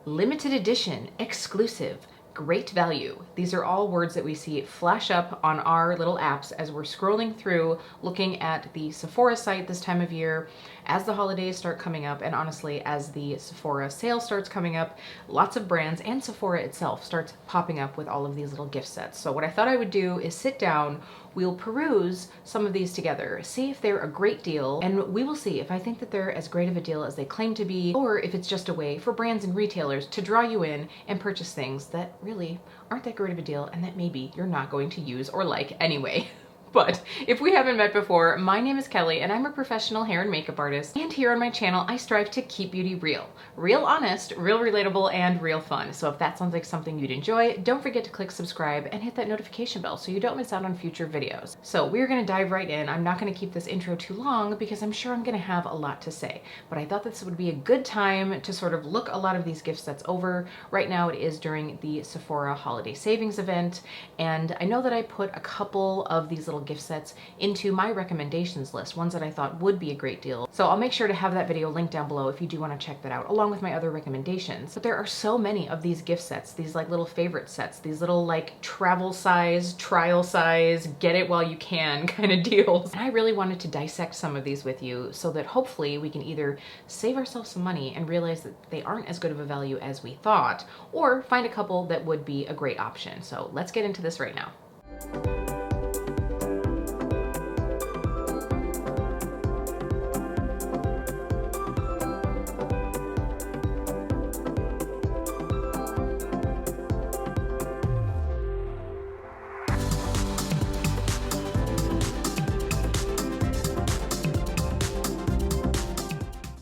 limited edition, exclusive, great value. These are all words that we see flash up on our little apps as we're scrolling through, looking at the Sephora site this time of year, as the holidays start coming up, and honestly, as the Sephora sale starts coming up, lots of brands and Sephora itself starts popping up with all of these little gift sets. So what I thought I would do is sit down, we'll peruse some of these together, see if they're a great deal, and we will see if I think that they're as great of a deal as they claim to be, or if it's just a way for brands and retailers to draw you in and purchase things that really aren't that great of a deal and that maybe you're not going to use or like anyway. But if we haven't met before, my name is Kelly and I'm a professional hair and makeup artist. And here on my channel, I strive to keep beauty real. Real honest, real relatable, and real fun. So if that sounds like something you'd enjoy, don't forget to click subscribe and hit that notification bell so you don't miss out on future videos. So we're gonna dive right in. I'm not gonna keep this intro too long because I'm sure I'm gonna have a lot to say. But I thought this would be a good time to sort of look a lot of these gift sets over. Right now it is during the Sephora holiday savings event. And I know that I put a couple of these little gift sets into my recommendations list, ones that I thought would be a great deal. So I'll make sure to have that video linked down below if you do want to check that out, along with my other recommendations. But there are so many of these gift sets, these like little favorite sets, these little like travel size, trial size, get it while you can kind of deals. And I really wanted to dissect some of these with you so that hopefully we can either save ourselves some money and realize that they aren't as good of a value as we thought, or find a couple that would be a great option. So let's get into this right now.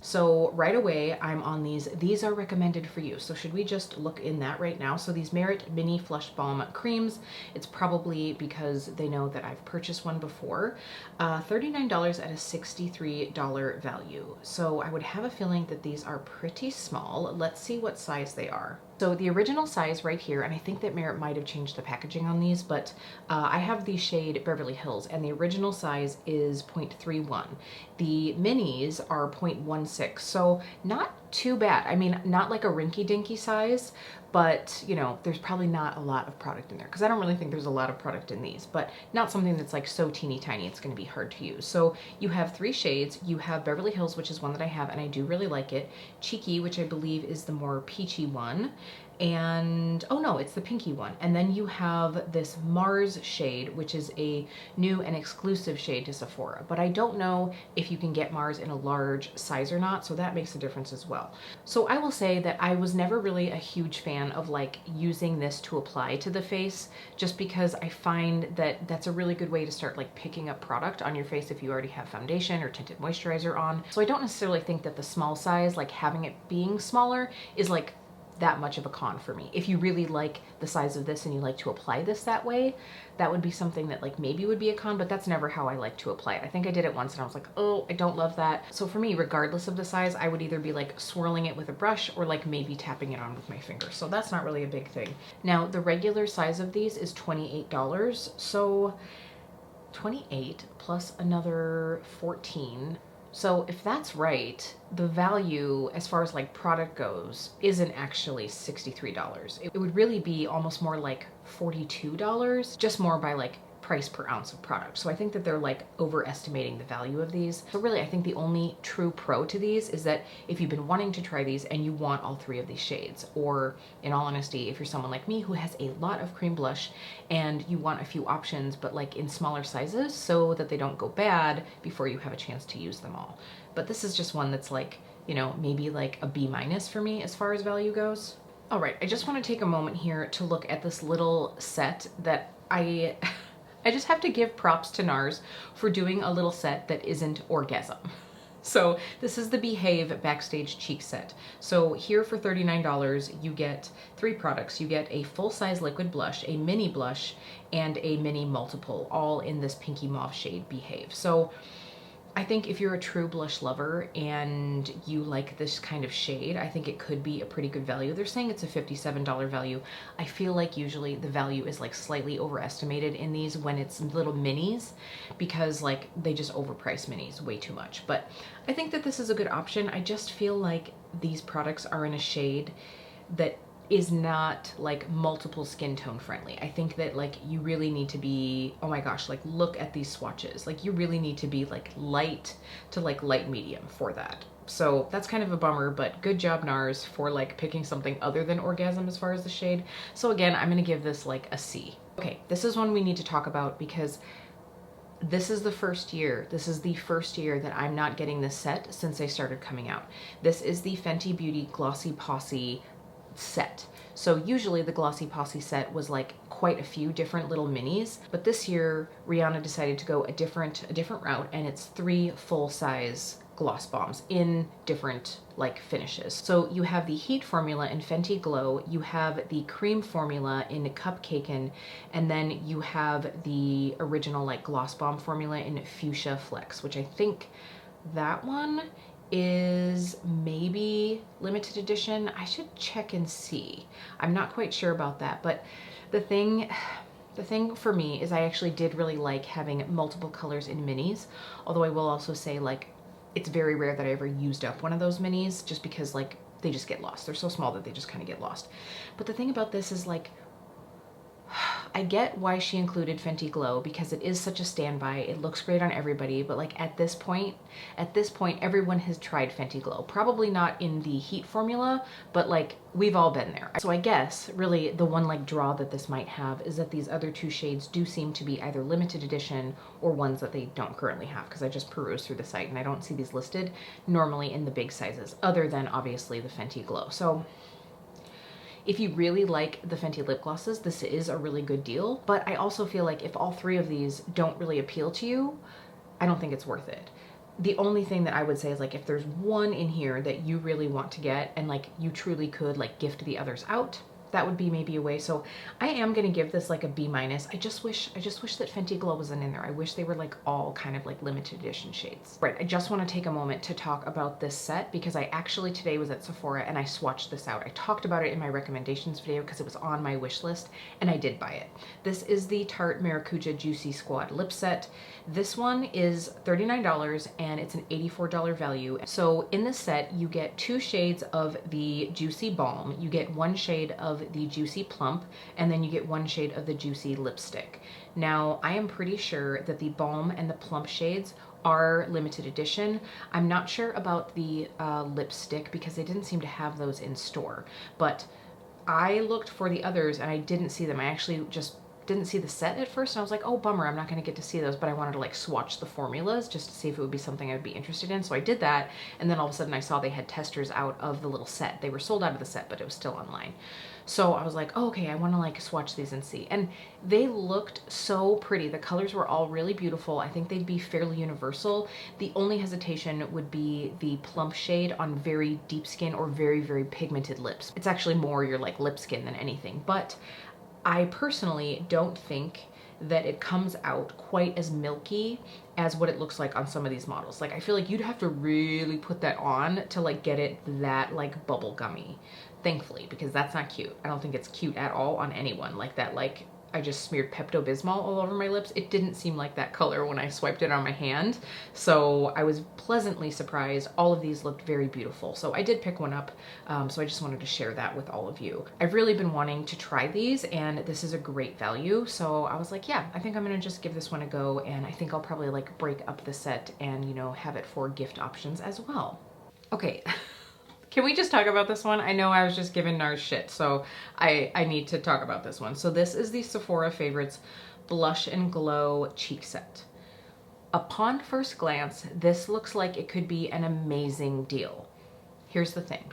So right away, I'm on these. These are recommended for you. So should we just look in that right now? So these Merit Mini Flush Balm Creams, it's probably because they know that I've purchased one before. $39 at a $63 value. So I would have a feeling that these are pretty small. Let's see what size they are. So the original size right here, and I think that Merit might have changed the packaging on these, but I have the shade Beverly Hills, and the original size is 0.31. The minis are 0.16, so not too bad. I mean, not like a rinky-dinky size, but you know, there's probably not a lot of product in there because I don't really think there's a lot of product in these, but not something that's like so teeny tiny it's going to be hard to use. So you have three shades. You have Beverly Hills, which is one that I have and I do really like it. Cheeky, which I believe is the more peachy one. And oh no, it's the pinky one. And then you have this Mars shade, which is a new and exclusive shade to Sephora, but I don't know if you can get Mars in a large size or not, so that makes a difference as well. So I will say that I was never really a huge fan of like using this to apply to the face, just because I find that that's a really good way to start like picking up product on your face if you already have foundation or tinted moisturizer on. So I don't necessarily think that the small size, like having it being smaller, is like that much of a con for me. If you really like the size of this and you like to apply this that way, that would be something that like maybe would be a con, but that's never how I like to apply it. I think I did it once and I was like, oh, I don't love that. So for me, regardless of the size, I would either be like swirling it with a brush or like maybe tapping it on with my finger. So that's not really a big thing. Now, the regular size of these is $28. So 28 plus another 14. So if that's right, the value as far as like product goes isn't actually $63. It would really be almost more like $42, just more by like price per ounce of product. So I think that they're like overestimating the value of these. So really, I think the only true pro to these is that if you've been wanting to try these and you want all three of these shades, or in all honesty, if you're someone like me who has a lot of cream blush and you want a few options, but like in smaller sizes so that they don't go bad before you have a chance to use them all. But this is just one that's like, you know, maybe like a B- for me as far as value goes. All right, I just want to take a moment here to look at this little set that I just have to give props to NARS for doing a little set that isn't orgasm. So this is the Behave Backstage Cheek Set. So here for $39, you get three products. You get a full-size liquid blush, a mini blush, and a mini multiple, all in this pinky mauve shade Behave. So I think if you're a true blush lover and you like this kind of shade, I think it could be a pretty good value. They're saying it's a $57 value. I feel like usually the value is like slightly overestimated in these when it's little minis, because like they just overprice minis way too much. But I think that this is a good option. I just feel like these products are in a shade that is not like multiple skin tone friendly. I think that like you really need to be, oh my gosh, like look at these swatches. Like you really need to be like light to like light medium for that. So that's kind of a bummer, but good job NARS for like picking something other than Orgasm as far as the shade. So again, I'm gonna give this like a C. Okay, this is one we need to talk about because this is the first year that I'm not getting this set since they started coming out. This is the Fenty Beauty Glossy Posse set. So usually the Glossy Posse set was like quite a few different little minis, but this year Rihanna decided to go a different route, and it's 3 full-size gloss bombs in different like finishes. So you have the Heat formula in Fenty Glow, you have the cream formula in Cupcaken, and then you have the original like gloss bomb formula in Fuchsia Flex, which I think that one is maybe limited edition. I should check and see. I'm not quite sure about that, but the thing for me is I actually did really like having multiple colors in minis, although I will also say like it's very rare that I ever used up one of those minis just because like they just get lost. They're so small that they just kind of get lost. But the thing about this is like, I get why she included Fenty Glow because it is such a standby. It looks great on everybody, but like at this point, everyone has tried Fenty Glow. Probably not in the Heat formula, but like we've all been there. So I guess really the one like draw that this might have is that these other 2 shades do seem to be either limited edition or ones that they don't currently have, because I just perused through the site and I don't see these listed normally in the big sizes other than obviously the Fenty Glow. So if you really like the Fenty lip glosses, this is a really good deal. But I also feel like if all 3 of these don't really appeal to you, I don't think it's worth it. The only thing that I would say is like if there's one in here that you really want to get and like you truly could like gift the others out, that would be maybe a way. So I am gonna give this like a B-. I just wish that Fenty Glow wasn't in there. I wish they were like all kind of like limited edition shades. Right, I just want to take a moment to talk about this set because I actually today was at Sephora and I swatched this out. I talked about it in my recommendations video because it was on my wish list and I did buy it. This is the Tarte Maracuja Juicy Squad lip set. This one is $39 and it's an $84 value. So in this set, you get 2 shades of the Juicy Balm, you get 1 shade of the Juicy Plump, and then you get 1 shade of the Juicy Lipstick. Now, I am pretty sure that the Balm and the Plump shades are limited edition. I'm not sure about the lipstick because they didn't seem to have those in store, but I looked for the others and I didn't see them. I actually just didn't see the set at first and I was like, oh bummer, I'm not going to get to see those, but I wanted to like swatch the formulas just to see if it would be something I'd be interested in. So I did that, and then all of a sudden I saw they had testers out of the little set. They were sold out of the set, but it was still online. So I was like, oh, okay, I want to like swatch these and see. And they looked so pretty. The colors were all really beautiful. I think they'd be fairly universal. The only hesitation would be the plump shade on very deep skin or very, very pigmented lips. It's actually more your like lip skin than anything, but I personally don't think that it comes out quite as milky as what it looks like on some of these models. Like I feel like you'd have to really put that on to like get it that like bubble gummy, thankfully, because that's not cute. I don't think it's cute at all on anyone. Like that, like I just smeared Pepto-Bismol all over my lips. It didn't seem like that color when I swiped it on my hand. So I was pleasantly surprised. All of these looked very beautiful. So I did pick one up. So I just wanted to share that with all of you. I've really been wanting to try these and this is a great value. So I was like, yeah, I think I'm gonna just give this one a go. And I think I'll probably like break up the set and, you know, have it for gift options as well. Okay. Can we just talk about this one? I know I was just giving NARS shit, so I need to talk about this one. So this is the Sephora Favorites Blush and Glow Cheek Set. Upon first glance, this looks like it could be an amazing deal. Here's the thing.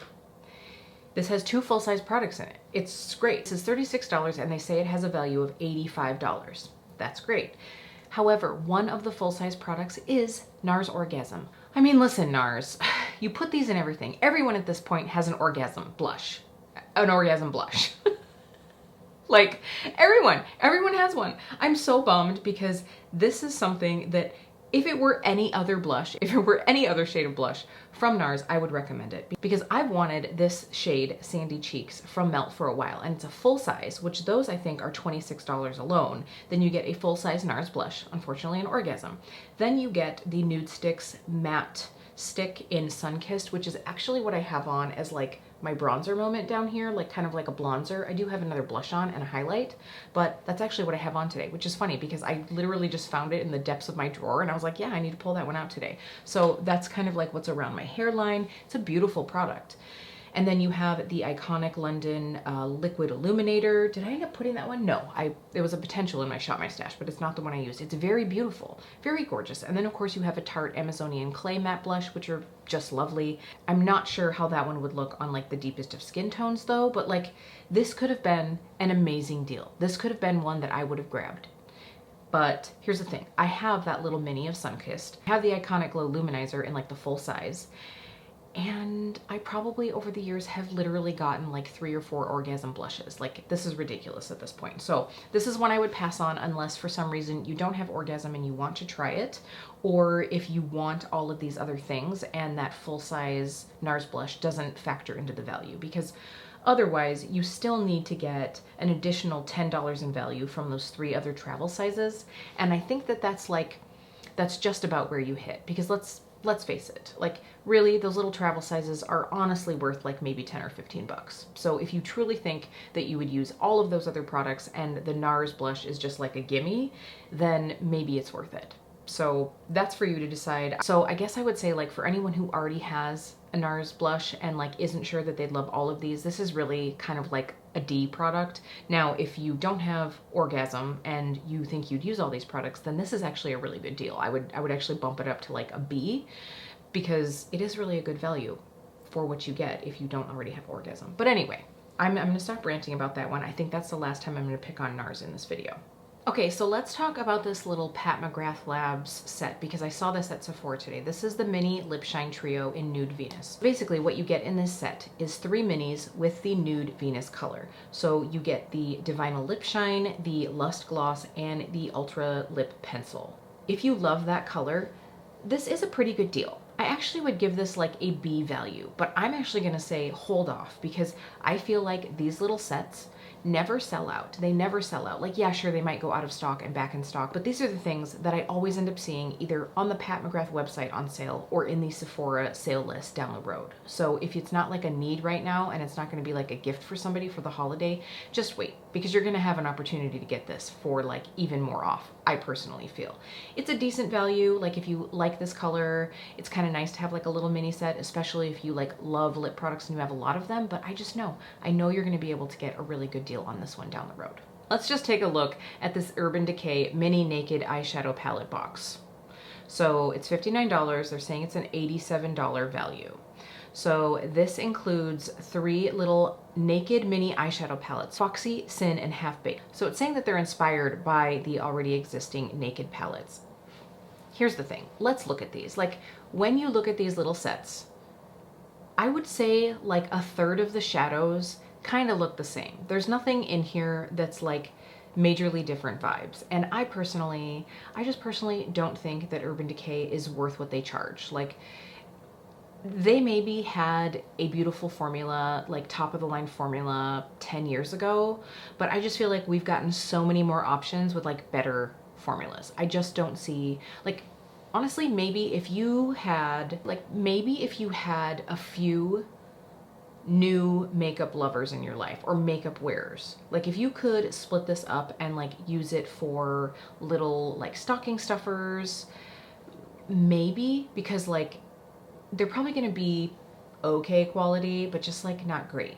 This has 2 full-size products in it. It's great. This is $36 and they say it has a value of $85. That's great. However, one of the full-size products is NARS Orgasm. I mean, listen, NARS, you put these in everything. Everyone at this point has an orgasm blush. An orgasm blush. Like, everyone has one. I'm so bummed because this is something that if it were any other blush, if it were any other shade of blush from NARS, I would recommend it because I've wanted this shade, Sandy Cheeks, from Melt for a while, and it's a full size, which those I think are $26 alone. Then you get a full size NARS blush, unfortunately an Orgasm. Then you get the Nude Sticks Matte Stick in Sunkissed, which is actually what I have on as like my bronzer moment down here, like kind of like a bronzer. I do have another blush on and a highlight, but that's actually what I have on today, which is funny because I literally just found it in the depths of my drawer and I was like, yeah, I need to pull that one out today. So that's kind of like what's around my hairline. It's a beautiful product. And then you have the iconic London liquid illuminator. Did I end up putting that one? No, there was a potential in my Shop My Stash, but it's not the one I used. It's very beautiful, very gorgeous. And then of course you have a Tarte Amazonian Clay Matte Blush, which are just lovely. I'm not sure how that one would look on like the deepest of skin tones though, but like this could have been an amazing deal. This could have been one that I would have grabbed. But here's the thing, I have that little mini of Sunkissed. I have the iconic Glow Luminizer in like the full size. And I probably over the years have literally gotten like 3 or 4 orgasm blushes. Like this is ridiculous at this point. So this is one I would pass on unless for some reason you don't have orgasm and you want to try it, or if you want all of these other things and that full size NARS blush doesn't factor into the value, because otherwise you still need to get an additional $10 in value from those 3 other travel sizes. And I think that that's just about where you hit, because let's face it, like really those little travel sizes are honestly worth like maybe 10 or 15 bucks. So if you truly think that you would use all of those other products and the NARS blush is just like a gimme, then maybe it's worth it. So that's for you to decide. So I guess I would say like for anyone who already has a NARS blush and like isn't sure that they'd love all of these, this is really kind of like a D product. Now, if you don't have orgasm and you think you'd use all these products, then this is actually a really good deal. I would actually bump it up to like a B, because it is really a good value for what you get if you don't already have orgasm. But anyway, I'm gonna stop ranting about that one. I think that's the last time I'm gonna pick on NARS in this video. Okay, so let's talk about this little Pat McGrath Labs set, because I saw this at Sephora today. This is the Mini Lip Shine Trio in Nude Venus. Basically, what you get in this set is 3 minis with the Nude Venus color. So you get the Divinal Lip Shine, the Lust Gloss, and the Ultra Lip Pencil. If you love that color, this is a pretty good deal. I actually would give this like a B value, but I'm actually gonna say hold off, because I feel like these little sets never sell out. They never sell out. Like, yeah, sure, they might go out of stock and back in stock, but these are the things that I always end up seeing either on the Pat McGrath website on sale or in the Sephora sale list down the road. So if it's not like a need right now and it's not going to be like a gift for somebody for the holiday, just wait, because you're going to have an opportunity to get this for like even more off, I personally feel. It's a decent value. Like if you like this color, it's kind of nice to have like a little mini set, especially if you like love lip products and you have a lot of them, but I know you're going to be able to get a really good deal on this one down the road. Let's just take a look at this Urban Decay Mini Naked Eyeshadow Palette box. So it's $59. They're saying it's an $87 value. So this includes 3 little naked mini eyeshadow palettes, Foxy, Sin, and Half Baked. So it's saying that they're inspired by the already existing naked palettes. Here's the thing. Let's look at these. Like when you look at these little sets, I would say like a third of the shadows kind of look the same. There's nothing in here that's like majorly different vibes. And I just personally don't think that Urban Decay is worth what they charge. Like they maybe had a beautiful formula, like top of the line formula 10 years ago, but I just feel like we've gotten so many more options with like better formulas. I just don't see, like, honestly, maybe if you had a few new makeup lovers in your life or makeup wearers, like if you could split this up and like use it for little like stocking stuffers, maybe, because like they're probably going to be okay quality, but just like not great.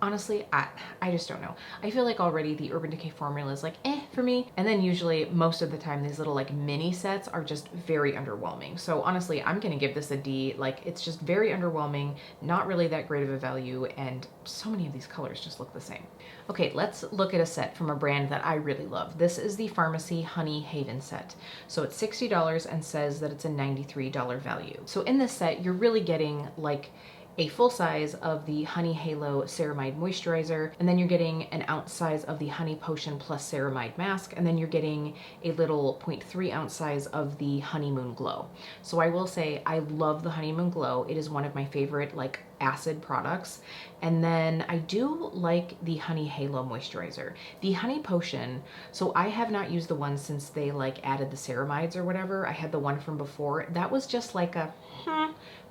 Honestly, I just don't know. I feel like already the Urban Decay formula is like for me. And then usually most of the time these little like mini sets are just very underwhelming. So honestly, I'm gonna give this a D. Like it's just very underwhelming, not really that great of a value, and so many of these colors just look the same. Okay, let's look at a set from a brand that I really love. This is the Pharmacy Honey Haven set. So it's $60 and says that it's a $93 value. So in this set, you're really getting like a full size of the Honey Halo Ceramide Moisturizer, and then you're getting an ounce size of the Honey Potion Plus Ceramide Mask, and then you're getting a little 0.3 ounce size of the Honeymoon Glow. So I will say I love the Honeymoon Glow. It is one of my favorite like acid products. And then I do like the Honey Halo Moisturizer. The Honey Potion, so I have not used the one since they like added the ceramides or whatever. I had the one from before. That was just like a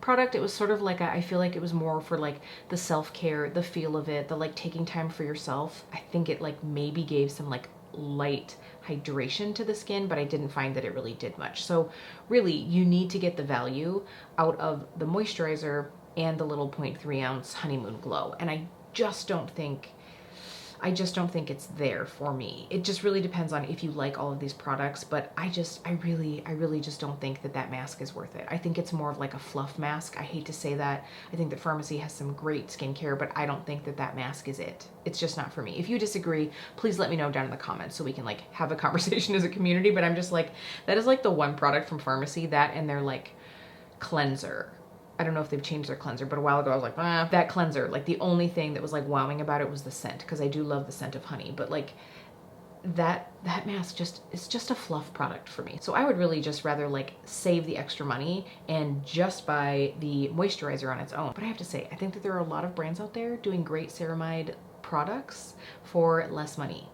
product. It was sort of like, I feel like it was more for like the self-care, the feel of it, the like taking time for yourself. I think it like maybe gave some like light hydration to the skin, but I didn't find that it really did much. So really, you need to get the value out of the moisturizer and the little 0.3 ounce honeymoon glow. And I just don't think it's there for me. It just really depends on if you like all of these products, but I really just don't think that that mask is worth it. I think it's more of like a fluff mask. I hate to say that. I think that Pharmacy has some great skincare, but I don't think that that mask is it. It's just not for me. If you disagree, please let me know down in the comments so we can like have a conversation as a community, but I'm just like, that is like the one product from Pharmacy, that and their like cleanser. I don't know if they've changed their cleanser, but a while ago I was like, that cleanser, like the only thing that was like wowing about it was the scent, because I do love the scent of honey, but like that mask it's just a fluff product for me. So I would really just rather like save the extra money and just buy the moisturizer on its own. But I have to say, I think that there are a lot of brands out there doing great ceramide products for less money.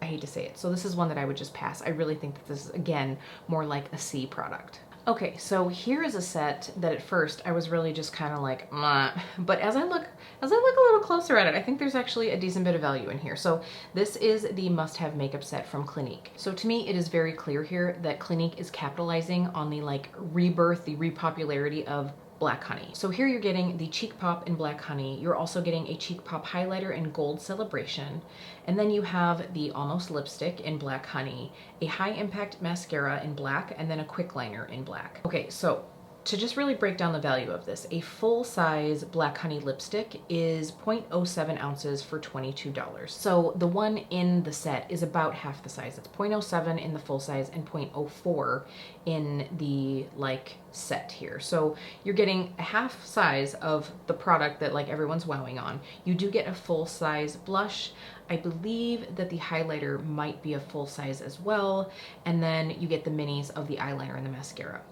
I hate to say it. So this is one that I would just pass. I really think that this is, again, more like a C product. Okay, so here is a set that at first I was really just kind of like, meh. But as I look a little closer at it, I think there's actually a decent bit of value in here. So this is the must-have makeup set from Clinique. So to me, it is very clear here that Clinique is capitalizing on the like rebirth, the repopularity of Black Honey. So here you're getting the Cheek Pop in Black Honey. You're also getting a Cheek Pop highlighter in Gold Celebration. And then you have the Almost Lipstick in Black Honey, a High Impact Mascara in black, and then a quick liner in black. Okay, so to just really break down the value of this, a full-size Black Honey lipstick is 0.07 ounces for $22. So the one in the set is about half the size. It's 0.07 in the full size and 0.04 in the like set here. So you're getting a half size of the product that like everyone's wowing on. You do get a full-size blush. I believe that the highlighter might be a full size as well. And then you get the minis of the eyeliner and the mascara.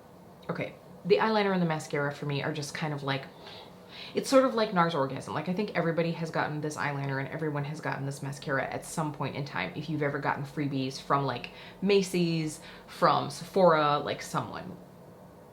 Okay. The eyeliner and the mascara for me are just kind of like, it's sort of like NARS Orgasm. Like I think everybody has gotten this eyeliner and everyone has gotten this mascara at some point in time. If you've ever gotten freebies from like Macy's, from Sephora, like someone,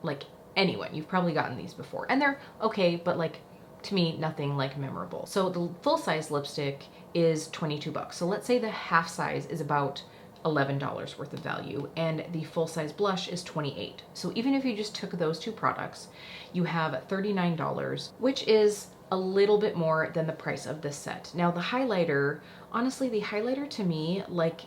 like anyone, you've probably gotten these before. And they're okay, but like to me, nothing like memorable. So the full size lipstick is $22. So let's say the half size is about $11 worth of value and the full size blush is $28. So even if you just took those two products, you have $39, which is a little bit more than the price of this set. Now the highlighter, honestly, the highlighter to me, like,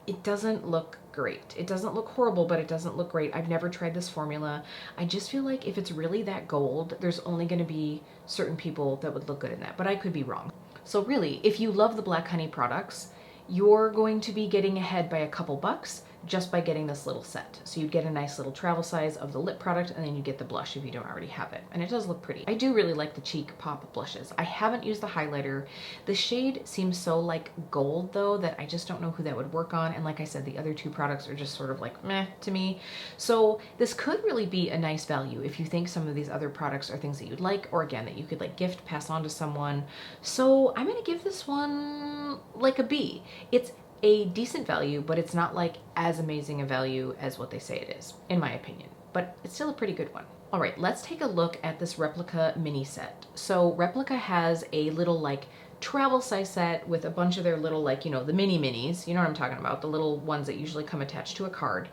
it doesn't look great. It doesn't look horrible, but it doesn't look great. I've never tried this formula. I just feel like if it's really that gold, there's only going to be certain people that would look good in that, but I could be wrong. So really, if you love the Black Honey products, you're going to be getting ahead by a couple bucks just by getting this little set. So you'd get a nice little travel size of the lip product, and then you get the blush if you don't already have it. And it does look pretty. I do really like the Cheek Pop blushes. I haven't used the highlighter. The shade seems so like gold though that I just don't know who that would work on. And like I said, the other two products are just sort of like meh to me. So this could really be a nice value if you think some of these other products are things that you'd like, or again, that you could like gift, pass on to someone. So I'm gonna give this one like a B. It's a decent value, but it's not like as amazing a value as what they say it is, in my opinion, but it's still a pretty good one. All right, let's take a look at this Replica mini set. So Replica has a little like travel size set with a bunch of their little like, you know, the mini minis, you know what I'm talking about, the little ones that usually come attached to a card.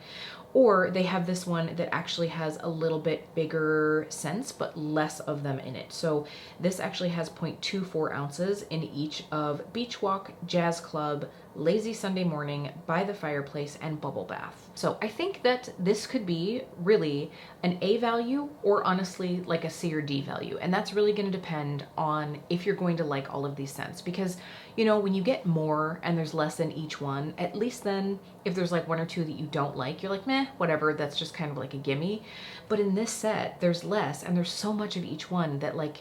Or they have this one that actually has a little bit bigger scents, but less of them in it. So this actually has 0.24 ounces in each of Beach Walk, Jazz Club, Lazy Sunday Morning, By the Fireplace, and Bubble Bath. So I think that this could be really an A value, or honestly like a C or D value. And that's really going to depend on if you're going to like all of these scents, because you know, when you get more and there's less in each one, at least then if there's like one or two that you don't like, you're like, meh, whatever, that's just kind of like a gimme. But in this set, there's less and there's so much of each one that like,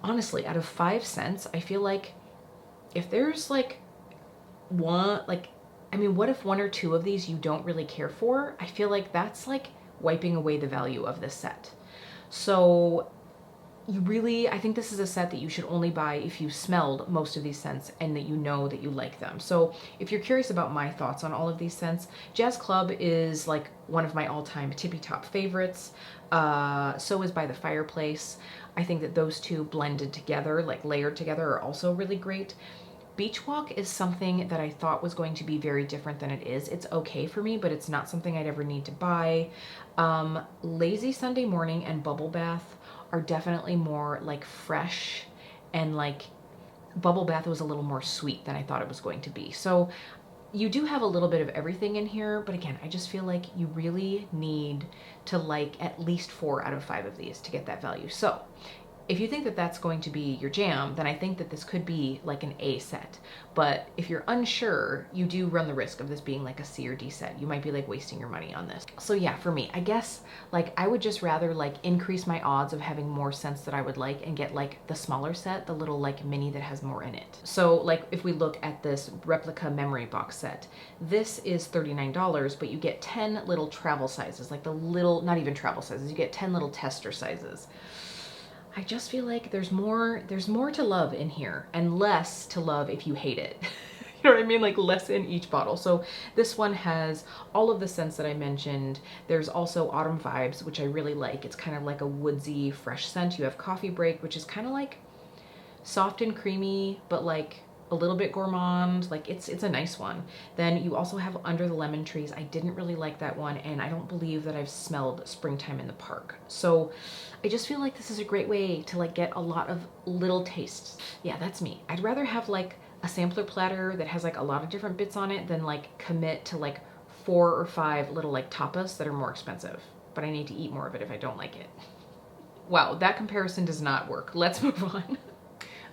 honestly, out of 5 cents, I feel like if there's like one, like, I mean, what if one or two of these you don't really care for? I feel like that's like wiping away the value of this set. So you really, I think this is a set that you should only buy if you smelled most of these scents and that you know that you like them. So if you're curious about my thoughts on all of these scents, Jazz Club is like one of my all-time tippy top favorites. So is By the Fireplace. I think that those two blended together, like layered together, are also really great. Beach Walk is something that I thought was going to be very different than it is. It's okay for me, but it's not something I'd ever need to buy. Lazy Sunday Morning and Bubble Bath are definitely more like fresh, and like Bubble Bath was a little more sweet than I thought it was going to be. So you do have a little bit of everything in here, but again, I just feel like you really need to like at least 4 out of 5 of these to get that value. So if you think that that's going to be your jam, then I think that this could be like an A set. But if you're unsure, you do run the risk of this being like a C or D set. You might be like wasting your money on this. So yeah, for me, I guess like I would just rather like increase my odds of having more scents that I would like and get like the smaller set, the little like mini that has more in it. So like if we look at this replica memory box set, this is $39, but you get 10 little travel sizes, like the little, not even travel sizes, you get 10 little tester sizes. I just feel like there's more to love in here and less to love if you hate it. You know what I mean? Like less in each bottle. So this one has all of the scents that I mentioned. There's also Autumn Vibes, which I really like. It's kind of like a woodsy, fresh scent. You have Coffee Break, which is kind of like soft and creamy, but like a little bit gourmand. Like it's a nice one. Then you also have Under the Lemon Trees. I didn't really like that one, and I don't believe that I've smelled Springtime in the Park. So I just feel like this is a great way to like get a lot of little tastes. Yeah, that's me. I'd rather have like a sampler platter that has like a lot of different bits on it than like commit to like 4 or 5 little like tapas that are more expensive. But I need to eat more of it if I don't like it. Wow, that comparison does not work. Let's move on.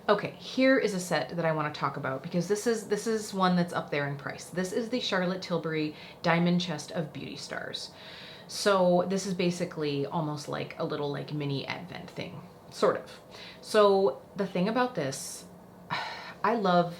Okay, here is a set that I want to talk about because this is one that's up there in price. This is the Charlotte Tilbury Diamond Chest of Beauty Stars. So this is basically almost like a little like mini advent thing, sort of. So the thing about this, I love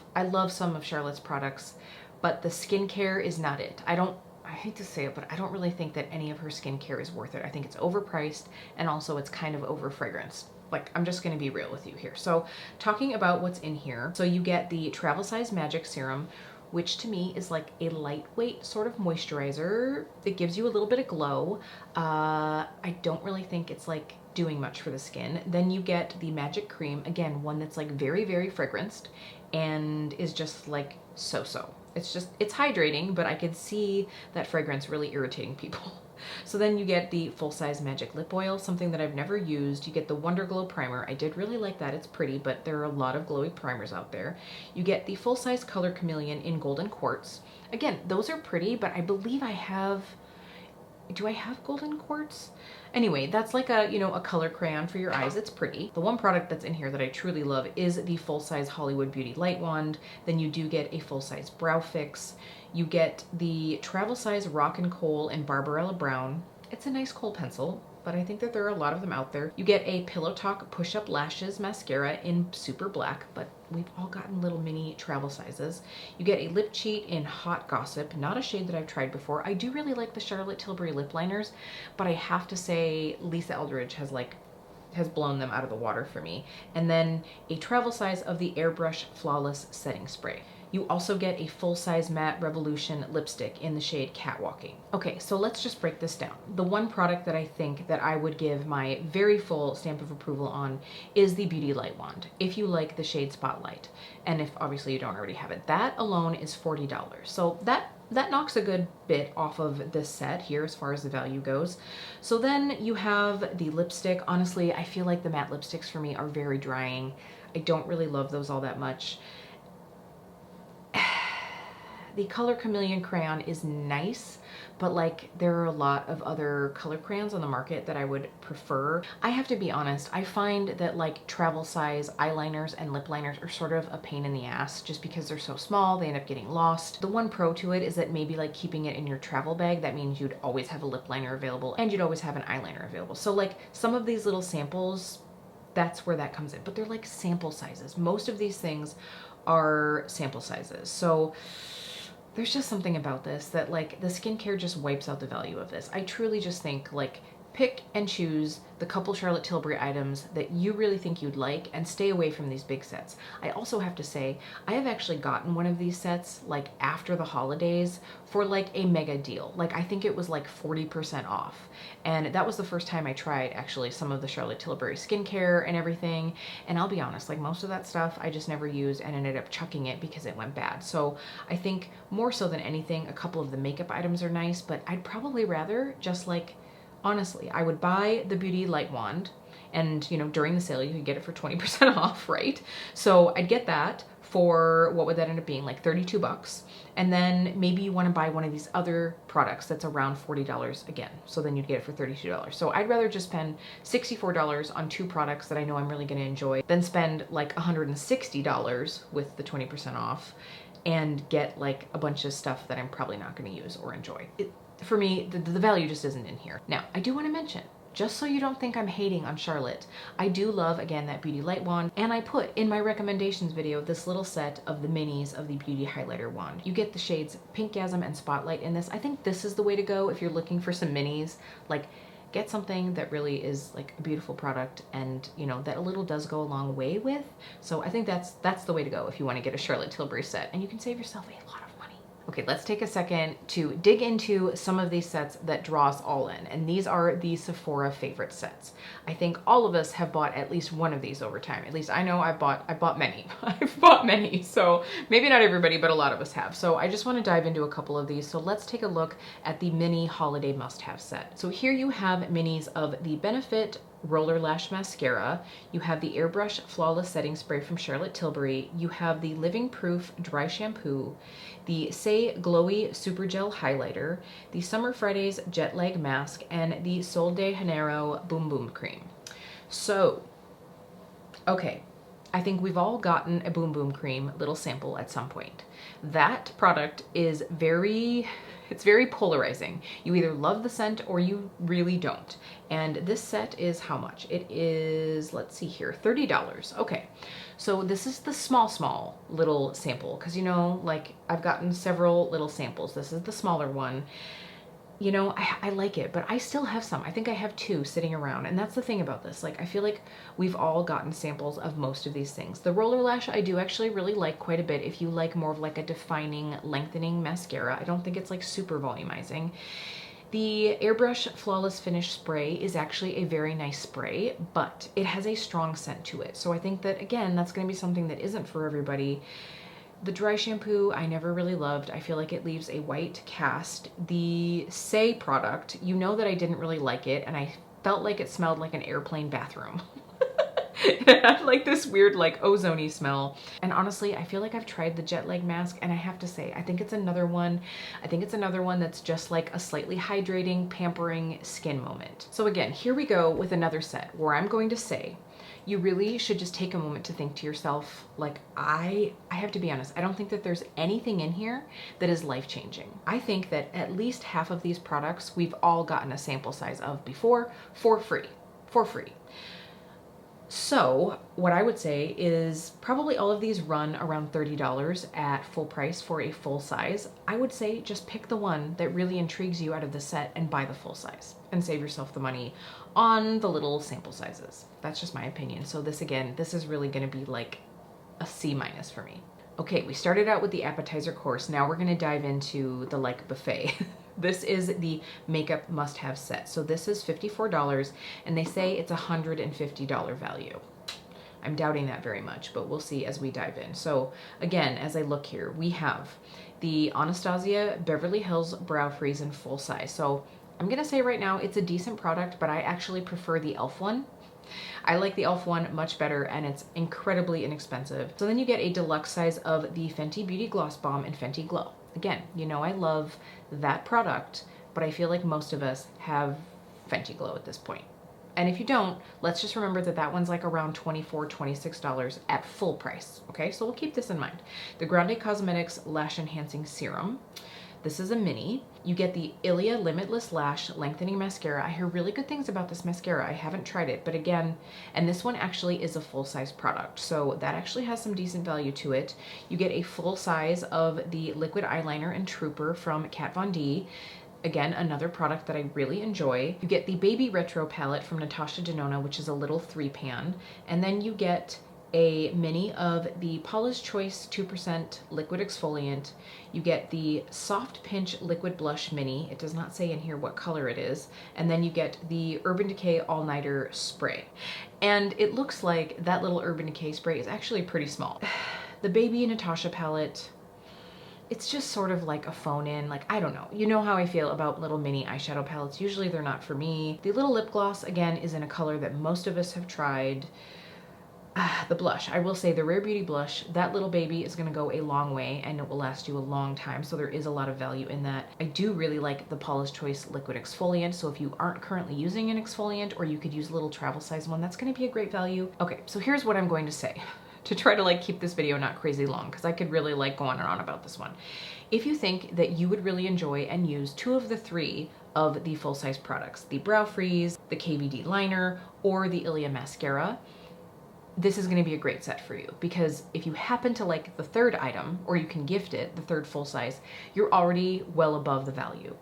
some of Charlotte's products, but the skincare is not it. I hate to say it, but I don't really think that any of her skincare is worth it. I think it's overpriced, and also it's kind of over fragranced. Like, I'm just gonna be real with you here. So talking about what's in here, so you get the Travel Size Magic Serum, which to me is like a lightweight sort of moisturizer. It gives you a little bit of glow. I don't really think it's like doing much for the skin. Then you get the Magic Cream, again, one that's like very, very fragranced and is just like so-so. It's hydrating, but I could see that fragrance really irritating people. So then you get the full-size Magic Lip Oil, something that I've never used. You get the Wonder Glow Primer. I did really like that. It's pretty, but there are a lot of glowy primers out there. You get the full-size Color Chameleon in Golden Quartz. Again, those are pretty, but I believe I have... Do I have Golden Quartz? Anyway, that's like a, you know, a color crayon for your eyes. It's pretty. The one product that's in here that I truly love is the full-size Hollywood Beauty Light Wand. Then you do get a full-size brow fix. You get the travel size Rock and Coal in Barbarella Brown. It's a nice kohl pencil, but I think that there are a lot of them out there. You get a Pillow Talk Push-Up Lashes Mascara in Super Black, but we've all gotten little mini travel sizes. You get a lip cheat in Hot Gossip, not a shade that I've tried before. I do really like the Charlotte Tilbury lip liners, but I have to say Lisa Eldridge has blown them out of the water for me. And then a travel size of the Airbrush Flawless Setting Spray. You also get a full-size Matte Revolution lipstick in the shade Catwalking. Okay, so let's just break this down. The one product that I think that I would give my very full stamp of approval on is the Beauty Light Wand, if you like the shade Spotlight. And if obviously you don't already have it. That alone is $40. So that knocks a good bit off of this set here as far as the value goes. So then you have the lipstick. Honestly, I feel like the matte lipsticks for me are very drying. I don't really love those all that much. The Color Chameleon crayon is nice, but like there are a lot of other color crayons on the market that I would prefer. I have to be honest, I find that like travel size eyeliners and lip liners are sort of a pain in the ass just because they're so small, they end up getting lost. The one pro to it is that maybe like keeping it in your travel bag, that means you'd always have a lip liner available and you'd always have an eyeliner available. So like some of these little samples, that's where that comes in, but they're like sample sizes. Most of these things are sample sizes. So there's just something about this that like the skincare just wipes out the value of this. I truly just think like pick and choose the couple Charlotte Tilbury items that you really think you'd like and stay away from these big sets. I also have to say, I have actually gotten one of these sets like after the holidays for like a mega deal. Like I think it was like 40% off. And that was the first time I tried actually some of the Charlotte Tilbury skincare and everything. And I'll be honest, like most of that stuff I just never used and ended up chucking it because it went bad. So I think more so than anything, a couple of the makeup items are nice, but I'd probably rather just like, honestly, I would buy the Beauty Light Wand, and you know, during the sale you could get it for 20% off, right? So I'd get that for, what would that end up being, like 32 bucks. And then maybe you want to buy one of these other products that's around $40 again. So then you'd get it for $32. So I'd rather just spend $64 on 2 products that I know I'm really going to enjoy than spend like $160 with the 20% off and get like a bunch of stuff that I'm probably not going to use or enjoy. For me, the value just isn't in here. Now, I do want to mention, just so you don't think I'm hating on Charlotte, I do love, again, that Beauty Light Wand, and I put in my recommendations video this little set of the minis of the Beauty Highlighter Wand. You get the shades Pinkgasm and Spotlight in this. I think this is the way to go if you're looking for some minis. Like, get something that really is like a beautiful product and, you know, that a little does go a long way with. So I think that's the way to go if you want to get a Charlotte Tilbury set, and you can save yourself a lot of money. Okay, let's take a second to dig into some of these sets that draw us all in, and these are the Sephora favorite sets. I think all of us have bought at least one of these over time. At least I know I bought many. I've bought many, so maybe not everybody, but a lot of us have. So I just want to dive into a couple of these. So let's take a look at the mini holiday must-have set. So here you have minis of the Benefit Roller Lash Mascara, you have the Airbrush Flawless Setting Spray from Charlotte Tilbury, you have the Living Proof Dry Shampoo, the Say Glowy Super Gel Highlighter, the Summer Fridays Jet Lag Mask, and the Sol de Janeiro Boom Boom Cream. So, okay, I think we've all gotten a Boom Boom Cream little sample at some point. That product is it's very polarizing. You either love the scent or you really don't. And this set is how much? It is, let's see here, $30. Okay, so this is the small little sample, because you know, like I've gotten several little samples. This is the smaller one. You know, I like it, but I still have some. I think I have 2 sitting around, and that's the thing about this. Like, I feel like we've all gotten samples of most of these things. The Roller Lash I do actually really like quite a bit if you like more of like a defining, lengthening mascara. I don't think it's like super volumizing. The Airbrush Flawless Finish Spray is actually a very nice spray, but it has a strong scent to it. So I think that, again, that's going to be something that isn't for everybody. The dry shampoo I never really loved. I feel like it leaves a white cast. The Say product, you know that I didn't really like it, and I felt like it smelled like an airplane bathroom. It had like this weird like ozone-y smell. And honestly, I feel like I've tried the Jet Lag Mask, and I have to say, I think it's another one. I think it's another one that's just like a slightly hydrating, pampering skin moment. So again, here we go with another set where I'm going to say, you really should just take a moment to think to yourself, like, I have to be honest, I don't think that there's anything in here that is life-changing. I think that at least half of these products we've all gotten a sample size of before for free. So what I would say is probably all of these run around $30 at full price for a full size. I would say just pick the one that really intrigues you out of the set and buy the full size and save yourself the money on the little sample sizes. That's just my opinion. So this, again, this is really going to be like a C- for me. Okay, we started out with the appetizer course. Now we're going to dive into the like buffet. This is the makeup must-have set. So this is $54, and they say it's $150 value. I'm doubting that very much, but we'll see as we dive in. So again, as I look here, we have the Anastasia Beverly Hills Brow Freeze in full size. So I'm gonna say right now it's a decent product, but I actually prefer the e.l.f. one. I like the e.l.f. one much better, and it's incredibly inexpensive. So then you get a deluxe size of the Fenty Beauty Gloss Bomb in Fenty Glow. Again, you know I love that product, but I feel like most of us have Fenty Glow at this point. And if you don't, let's just remember that that one's like around $24, $26 at full price, okay? So we'll keep this in mind. The Grande Cosmetics Lash Enhancing Serum. This is a mini. You get the Ilia Limitless Lash Lengthening Mascara. I hear really good things about this mascara. I haven't tried it, but again, and this one actually is a full-size product, so that actually has some decent value to it. You get a full size of the liquid eyeliner and Trooper from Kat Von D. Again, another product that I really enjoy. You get the Baby Retro palette from Natasha Denona, which is a little 3-pan. And then you get a mini of the Paula's Choice 2% liquid exfoliant. You get the Soft Pinch liquid blush mini. It does not say in here what color it is. And then you get the Urban Decay All Nighter spray. And it looks like that little Urban Decay spray is actually pretty small. The Baby Natasha palette, it's just sort of like a phone in, like, I don't know. You know how I feel about little mini eyeshadow palettes. Usually they're not for me. The little lip gloss, again, is in a color that most of us have tried. The blush, I will say the Rare Beauty blush, that little baby is gonna go a long way and it will last you a long time. So there is a lot of value in that. I do really like the Paula's Choice liquid exfoliant. So if you aren't currently using an exfoliant, or you could use a little travel size one, that's gonna be a great value. Okay, so here's what I'm going to say to try to like keep this video not crazy long, because I could really like go on and on about this one. If you think that you would really enjoy and use 2 of the 3 of the full-size products, the Brow Freeze, the KVD liner, or the Ilia mascara, this is going to be a great set for you, because if you happen to like the 3rd item, or you can gift it, the 3rd full size, you're already well above the value.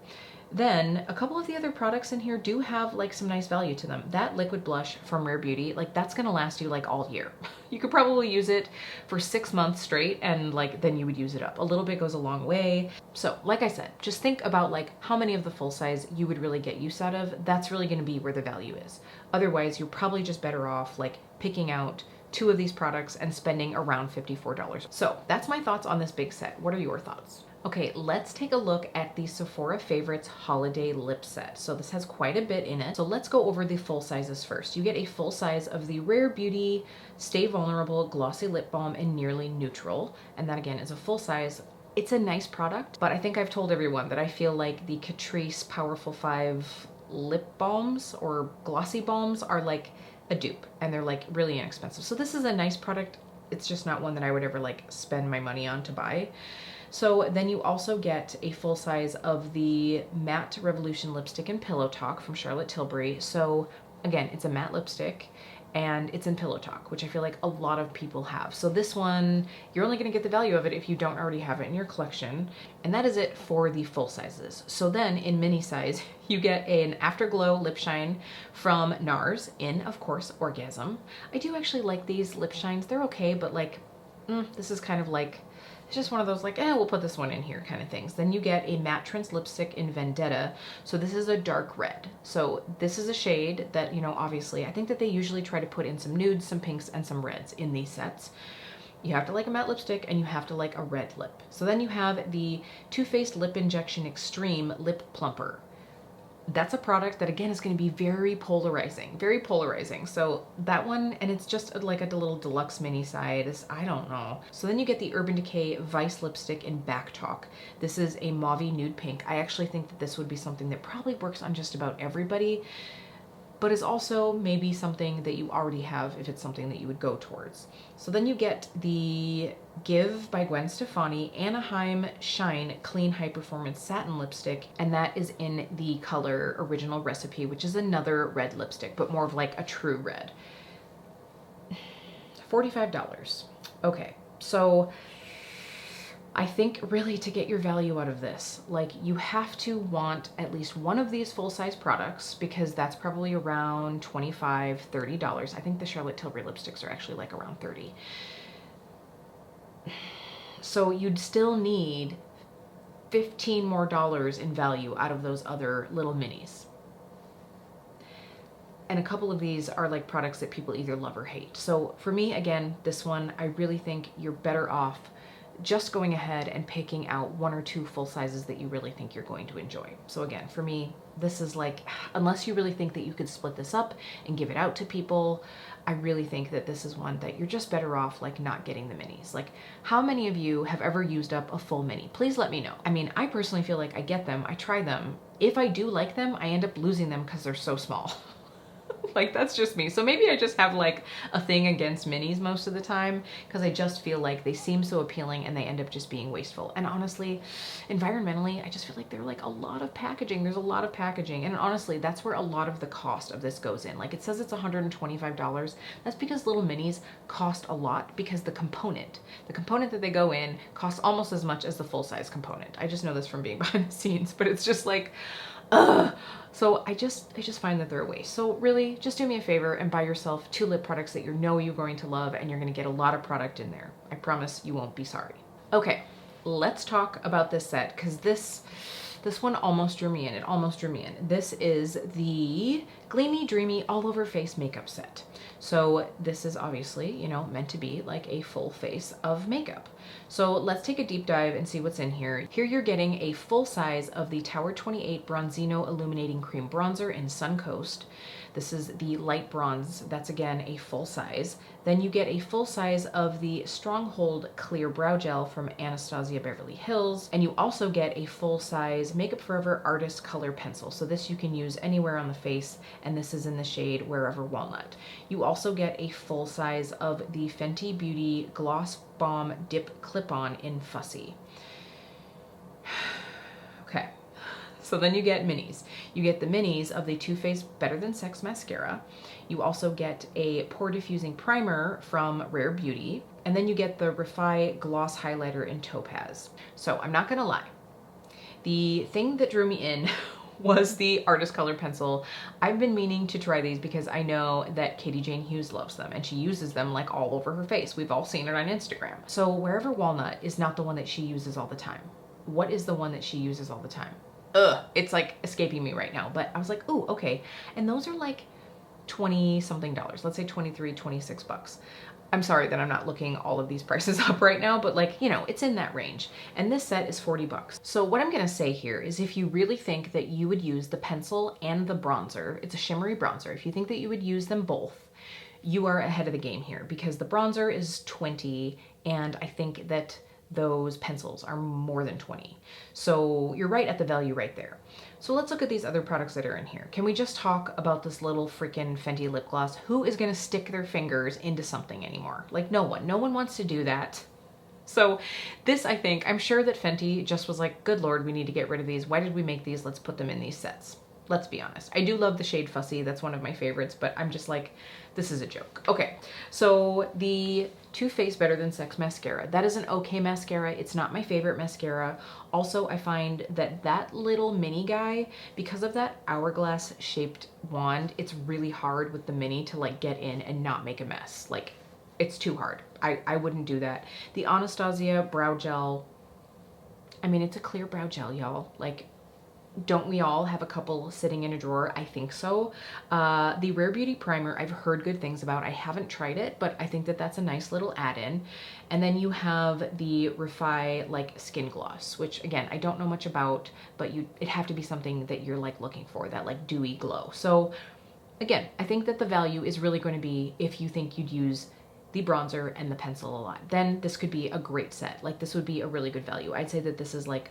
Then a couple of the other products in here do have like some nice value to them. That liquid blush from Rare Beauty, like that's gonna last you like all year. You could probably use it for 6 months straight, and like then you would use it up. A little bit goes a long way. So like I said, just think about like how many of the full size you would really get use out of. That's really gonna be where the value is. Otherwise, you're probably just better off like picking out 2 of these products and spending around $54. So that's my thoughts on this big set. What are your thoughts? Okay, let's take a look at the Sephora Favorites Holiday Lip Set. So this has quite a bit in it. So let's go over the full sizes first. You get a full size of the Rare Beauty Stay Vulnerable Glossy Lip Balm in Nearly Neutral. And that again is a full size. It's a nice product, but I think I've told everyone that I feel like the Catrice Powerful 5 lip balms or glossy balms are like a dupe, and they're like really inexpensive. So this is a nice product. It's just not one that I would ever like spend my money on to buy. So then you also get a full size of the Matte Revolution Lipstick in Pillow Talk from Charlotte Tilbury. So again, it's a matte lipstick and it's in Pillow Talk, which I feel like a lot of people have. So this one, you're only gonna get the value of it if you don't already have it in your collection. And that is it for the full sizes. So then in mini size, you get an Afterglow Lip Shine from NARS in, of course, Orgasm. I do actually like these lip shines. They're okay, but like, this is kind of like, it's just one of those like, we'll put this one in here kind of things. Then you get a Matte Trance lipstick in Vendetta. So this is a dark red. So this is a shade that, you know, obviously I think that they usually try to put in some nudes, some pinks, and some reds in these sets. You have to like a matte lipstick and you have to like a red lip. So then you have the Too Faced Lip Injection Extreme Lip Plumper. That's a product that again is going to be very polarizing, very polarizing. So that one, and it's just like a little deluxe mini size, I don't know. So then you get the Urban Decay Vice lipstick in Back Talk. This is a mauve nude pink. I actually think that this would be something that probably works on just about everybody, but is also maybe something that you already have if it's something that you would go towards. So then you get the Give by Gwen Stefani Anaheim Shine Clean High Performance Satin Lipstick, and that is in the color Original Recipe, which is another red lipstick, but more of like a true red. $45. Okay, so I think really to get your value out of this, like you have to want at least one of these full-size products, because that's probably around $25, $30. I think the Charlotte Tilbury lipsticks are actually like around $30. So you'd still need $15 more in value out of those other little minis. And a couple of these are like products that people either love or hate. So for me, again, this one, I really think you're better off just going ahead and picking out 1 or 2 full sizes that you really think you're going to enjoy. So again, for me, this is like, unless you really think that you could split this up and give it out to people, I really think that this is one that you're just better off like not getting the minis. Like, how many of you have ever used up a full mini? Please let me know. I mean, I personally feel like I get them, I try them. If I do like them, I end up losing them because they're so small. Like, that's just me. So maybe I just have like a thing against minis most of the time, because I just feel like they seem so appealing and they end up just being wasteful. And honestly, environmentally, I just feel like they're like a lot of packaging. There's a lot of packaging. And honestly, that's where a lot of the cost of this goes in. Like, it says it's $125. That's because little minis cost a lot, because the component that they go in costs almost as much as the full-size component. I just know this from being behind the scenes, but it's just like, ugh. So I just find that they're a waste. So really, just do me a favor and buy yourself 2 lip products that you know you're going to love, and you're going to get a lot of product in there. I promise you won't be sorry. Okay, let's talk about this set, because this one almost drew me in. It almost drew me in. This is the Gleamy Dreamy All Over Face Makeup Set. So this is obviously, you know, meant to be like a full face of makeup. So let's take a deep dive and see what's in here. Here you're getting a full size of the Tower 28 Bronzino Illuminating Cream Bronzer in Suncoast. This is the light bronze. That's again a full size. Then you get a full size of the Stronghold Clear Brow Gel from Anastasia Beverly Hills. And you also get a full size Makeup Forever Artist Color Pencil. So this you can use anywhere on the face, and this is in the shade Wherever Walnut. You also get a full size of the Fenty Beauty Gloss Bomb Dip Clip-On in Fussy. Okay. So then you get minis. You get the minis of the Too Faced Better Than Sex mascara. You also get a pore diffusing primer from Rare Beauty. And then you get the Refi Gloss Highlighter in Topaz. So I'm not gonna lie. The thing that drew me in was the Artist Color Pencil. I've been meaning to try these because I know that Katie Jane Hughes loves them, and she uses them like all over her face. We've all seen it on Instagram. So Wherever Walnut is not the one that she uses all the time. What is the one that she uses all the time? Ugh, it's like escaping me right now, but I was like, ooh, okay. And those are like 20 something dollars. Let's say 23, 26 bucks. I'm sorry that I'm not looking all of these prices up right now, but like, you know, it's in that range. And this set is 40 bucks. So what I'm gonna say here is, if you really think that you would use the pencil and the bronzer, it's a shimmery bronzer. If you think that you would use them both, you are ahead of the game here, because the bronzer is 20, and I think that those pencils are more than 20. So you're right at the value right there. So let's look at these other products that are in here. Can we just talk about this little freaking Fenty lip gloss? Who is gonna stick their fingers into something anymore? Like, no one. No one wants to do that. So this, I think, I'm sure that Fenty just was like, good Lord, we need to get rid of these. Why did we make these? Let's put them in these sets. Let's be honest. I do love the shade Fussy. That's one of my favorites, but I'm just like, this is a joke. Okay, so the Too Faced Better Than Sex mascara. That is an okay mascara. It's not my favorite mascara. Also, I find that that little mini guy, because of that hourglass shaped wand, it's really hard with the mini to like get in and not make a mess. Like, it's too hard. I wouldn't do that. The Anastasia Brow Gel, I mean, it's a clear brow gel, y'all. Like, don't we all have a couple sitting in a drawer? I think so. The Rare Beauty Primer, I've heard good things about. I haven't tried it, but I think that that's a nice little add-in. And then you have the Refi like skin gloss, which again, I don't know much about, but it'd have to be something that you're like looking for, that like dewy glow. So again, I think that the value is really going to be if you think you'd use the bronzer and the pencil a lot. Then this could be a great set. Like, this would be a really good value. I'd say that this is like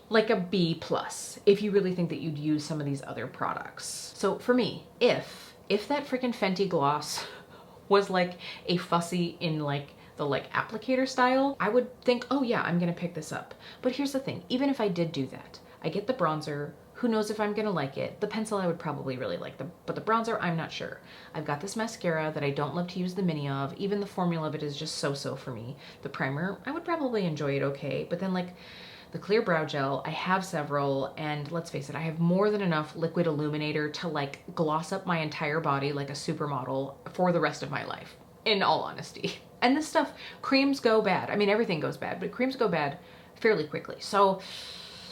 a B+, if you really think that you'd use some of these other products. So for me, if that freaking Fenty gloss was like a Fussy in like the like applicator style, I would think, oh yeah, I'm gonna pick this up. But here's the thing, even if I did do that, I get the bronzer, who knows if I'm gonna like it. The pencil I would probably really like, but the bronzer, I'm not sure. I've got this mascara that I don't love to use the mini of. Even the formula of it is just so-so for me. The primer, I would probably enjoy it okay, but then like the clear brow gel, I have several, and let's face it, I have more than enough liquid illuminator to like gloss up my entire body like a supermodel for the rest of my life, in all honesty. And this stuff, creams go bad. I mean, everything goes bad, but creams go bad fairly quickly. So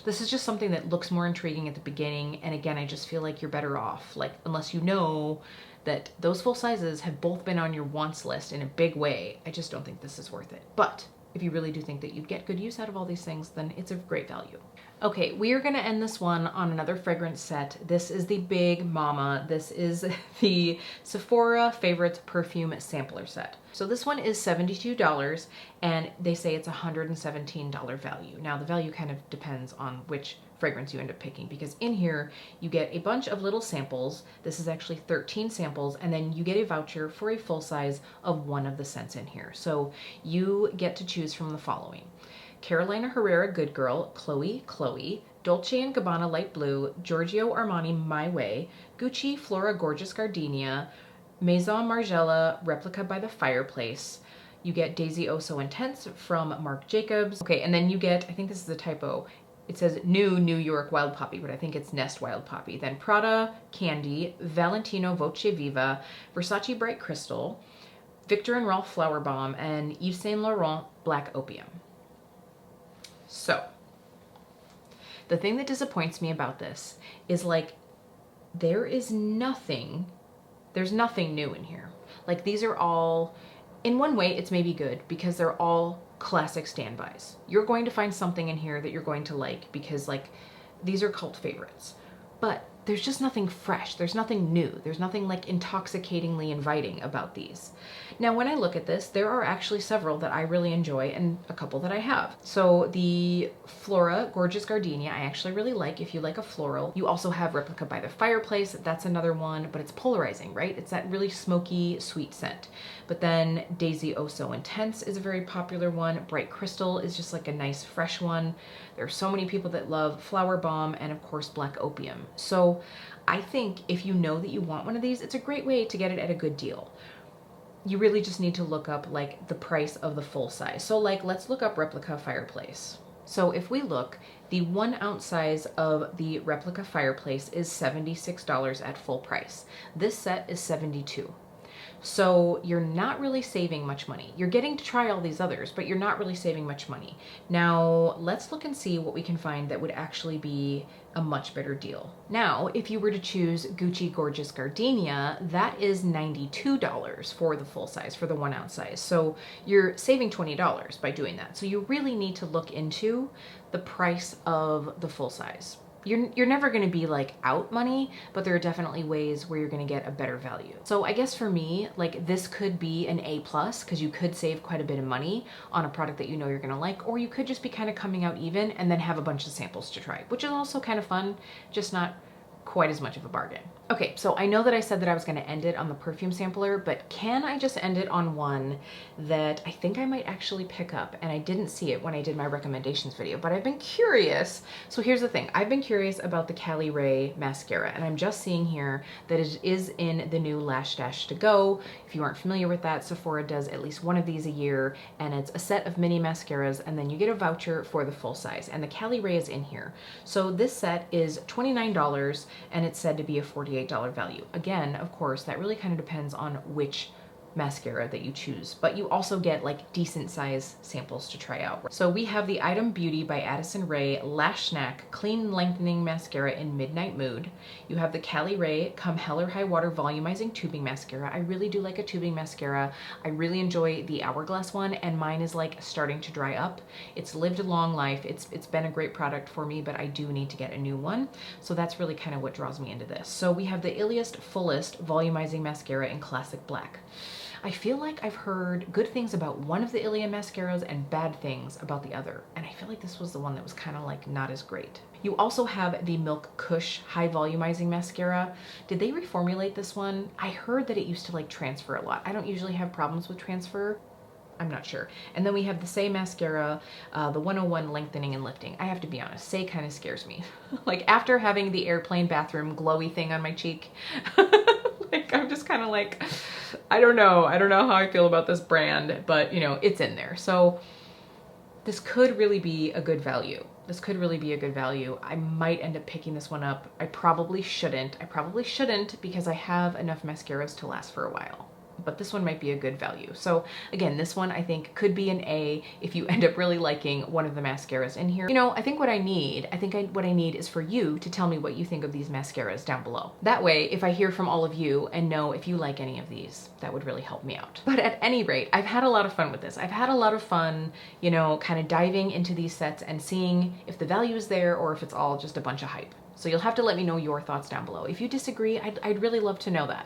this is just something that looks more intriguing at the beginning. And again, I just feel like you're better off, like, unless you know that those full sizes have both been on your wants list in a big way. I just don't think this is worth it. But if you really do think that you'd get good use out of all these things, then it's a great value. Okay, we are gonna end this one on another fragrance set. This is the Big Mama. This is the Sephora Favorites Perfume Sampler Set. So this one is $72 and they say it's $117 value. Now the value kind of depends on which fragrance you end up picking, because in here you get a bunch of little samples. This is actually 13 samples, and then you get a voucher for a full size of one of the scents in here. So you get to choose from the following: Carolina Herrera Good Girl, Chloe, Dolce & Gabbana Light Blue, Giorgio Armani My Way, Gucci Flora Gorgeous Gardenia, Maison Margiela Replica by the Fireplace. You get Daisy Oh So Intense from Marc Jacobs. Okay, and then you get, I think this is a typo, it says New York Wild Poppy, but I think it's Nest Wild Poppy. Then Prada Candy, Valentino Voce Viva, Versace Bright Crystal, Viktor and Rolf Flower Bomb, and Yves Saint Laurent Black Opium. So, the thing that disappoints me about this is, like, there's nothing new in here. Like, these are all, in one way, it's maybe good because they're all classic standbys. You're going to find something in here that you're going to like because, like, these are cult favorites. But there's just nothing fresh. There's nothing new. There's nothing, like, intoxicatingly inviting about these. Now, when I look at this, there are actually several that I really enjoy and a couple that I have. So the Flora Gorgeous Gardenia, I actually really like if you like a floral. You also have Replica by the Fireplace. That's another one, but it's polarizing, right? It's that really smoky, sweet scent. But then Daisy Oh So Intense is a very popular one. Bright Crystal is just like a nice, fresh one. There are so many people that love Flower Bomb and, of course, Black Opium. So I think if you know that you want one of these, it's a great way to get it at a good deal. You really just need to look up, like, the price of the full size. So, like, let's look up Replica Fireplace. So if we look, the 1 ounce size of the Replica Fireplace is $76 at full price. This set is $72. So you're not really saving much money. You're getting to try all these others, but you're not really saving much money. Now, let's look and see what we can find that would actually be a much better deal. Now, if you were to choose Gucci Gorgeous Gardenia, that is $92 for the full size, for the 1 ounce size. So you're saving $20 by doing that. So you really need to look into the price of the full size. You're never going to be, like, out money, but there are definitely ways where you're going to get a better value. So I guess for me, like, this could be an A+, because you could save quite a bit of money on a product that you know you're going to like, or you could just be kind of coming out even and then have a bunch of samples to try, which is also kind of fun, just not quite as much of a bargain. Okay, so I know that I said that I was going to end it on the perfume sampler, but can I just end it on one that I think I might actually pick up? And I didn't see it when I did my recommendations video, but I've been curious. So here's the thing. I've been curious about the Cali Ray mascara, and I'm just seeing here that it is in the new Lash Dash to Go. If you aren't familiar with that, Sephora does at least one of these a year, and it's a set of mini mascaras, and then you get a voucher for the full size, and the Cali Ray is in here. So this set is $29, and it's said to be a $48 value. Again, of course, that really kind of depends on which mascara that you choose, but you also get, like, decent size samples to try out. So we have the ATHR Beauty by Addison Rae Lash Snack Clean Lengthening Mascara in Midnight Mood. You have the Cali Ray Come Hell or High Water Volumizing Tubing Mascara. I really do like a tubing mascara. I really enjoy the Hourglass one, and mine is, like, starting to dry up. It's lived a long life. It's been a great product for me, but I do need to get a new one. So that's really kind of what draws me into this. So we have the Iliest Fullest Volumizing Mascara in Classic Black. I feel like I've heard good things about one of the Ilia mascaras and bad things about the other, and I feel like this was the one that was kind of, like, not as great. You also have the Milk Kush High Volumizing Mascara. Did they reformulate this one? I heard that it used to, like, transfer a lot. I don't usually have problems with transfer. I'm not sure. And then we have the Say mascara, the 101 Lengthening and Lifting. I have to be honest, Say kind of scares me. Like, after having the airplane bathroom glowy thing on my cheek, like, I'm just kind of like, I don't know how I feel about this brand, but, you know, it's in there. So this could really be a good value. This could really be a good value. I might end up picking this one up. I probably shouldn't. Because I have enough mascaras to last for a while. but this one might be a good value. So again, this one I think could be an A if you end up really liking one of the mascaras in here. You know, I think what I need is for you to tell me what you think of these mascaras down below. That way, if I hear from all of you and know if you like any of these, that would really help me out. But at any rate, I've had a lot of fun with this. I've had a lot of fun, you know, kind of diving into these sets and seeing if the value is there or if it's all just a bunch of hype. So you'll have to let me know your thoughts down below. If you disagree, I'd really love to know that,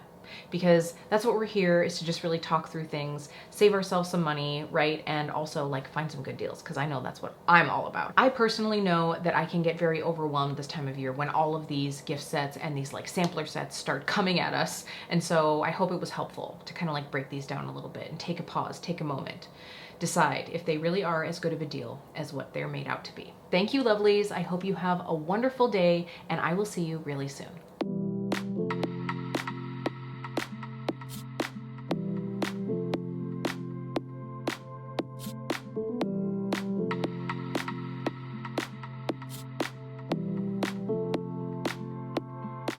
because that's what we're here, is to just really talk through things, save ourselves some money, right? And also like find some good deals, because I know that's what I'm all about. I personally know that I can get very overwhelmed this time of year when all of these gift sets and these like sampler sets start coming at us. And so I hope it was helpful to kind of like break these down a little bit and take a pause, take a moment, decide if they really are as good of a deal as what they're made out to be. Thank you, lovelies. I hope you have a wonderful day, and I will see you really soon.